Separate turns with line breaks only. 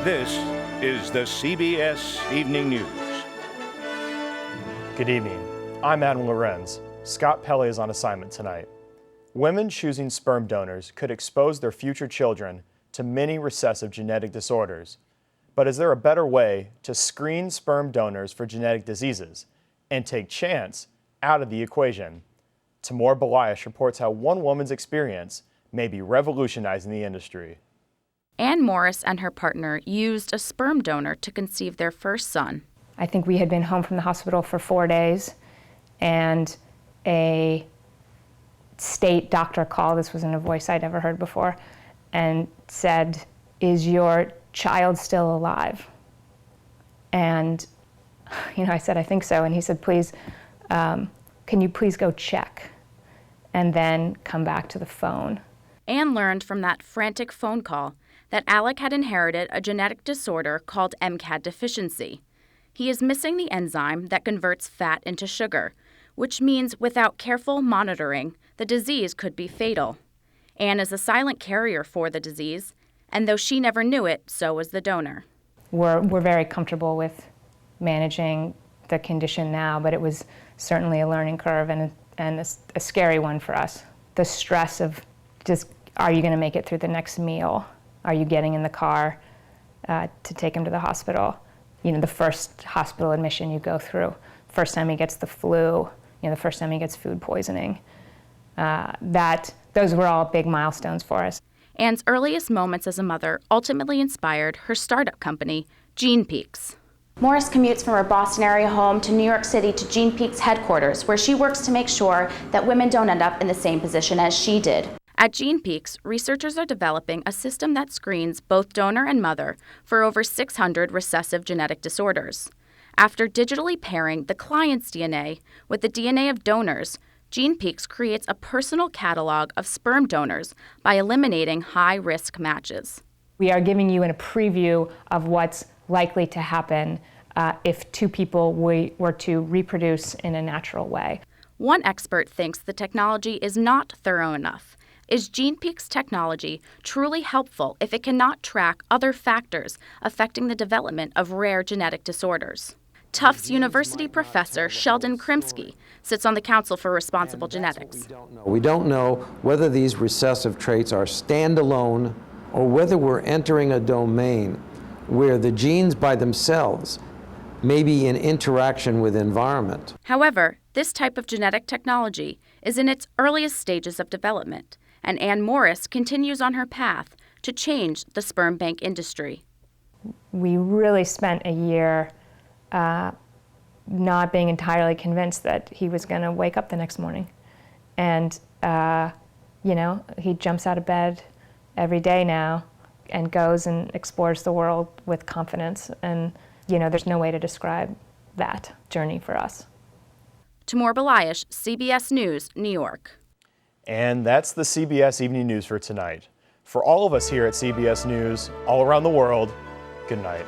This is the CBS Evening News.
Good evening. I'm Adam Lorenz. Scott Pelley is on assignment tonight. Women choosing sperm donors could expose their future children to many recessive genetic disorders. But is there a better way to screen sperm donors for genetic diseases and take chance out of the equation? Tamor Balayesh reports how one woman's experience may be revolutionizing the industry.
Ann Morris and her partner used a sperm donor to conceive their first son.
I think we had been home from the hospital for 4 days, and a state doctor called, this wasn't a voice I'd ever heard before, and said, "Is your child still alive?" And, I said, "I think so." And he said, "Please, can you please go check and then come back to the phone?"
Ann learned from that frantic phone call that Alec had inherited a genetic disorder called MCAD deficiency. He is missing the enzyme that converts fat into sugar, which means without careful monitoring, the disease could be fatal. Ann is a silent carrier for the disease, and though she never knew it, so was the donor.
We're very comfortable with managing the condition now, but it was certainly a learning curve and a scary one for us. The stress of just, are you going to make it through the next meal? Are you getting in the car to take him to the hospital? The first hospital admission you go through, first time he gets the flu, the first time he gets food poisoning. Those were all big milestones for us.
Ann's earliest moments as a mother ultimately inspired her startup company, Gene Peaks.
Morris commutes from her Boston area home to New York City to Gene Peaks headquarters, where she works to make sure that women don't end up in the same position as she did.
At Gene Peaks, researchers are developing a system that screens both donor and mother for over 600 recessive genetic disorders. After digitally pairing the client's DNA with the DNA of donors, Gene Peaks creates a personal catalog of sperm donors by eliminating high-risk matches.
We are giving you a preview of what's likely to happen if two people were to reproduce in a natural way.
One expert thinks the technology is not thorough enough. Is Gene Peaks technology truly helpful if it cannot track other factors affecting the development of rare genetic disorders? Tufts University professor Sheldon Krimsky sits on the Council for Responsible Genetics.
We don't know whether these recessive traits are standalone or whether we're entering a domain where the genes by themselves may be in interaction with environment.
However, this type of genetic technology is in its earliest stages of development, and Ann Morris continues on her path to change the sperm bank industry.
We really spent a year not being entirely convinced that he was going to wake up the next morning. And, he jumps out of bed every day now and goes and explores the world with confidence. And, there's no way to describe that journey for us.
Tamor Balayesh, CBS News, New York.
And that's the CBS Evening News for tonight. For all of us here at CBS News, all around the world, good night.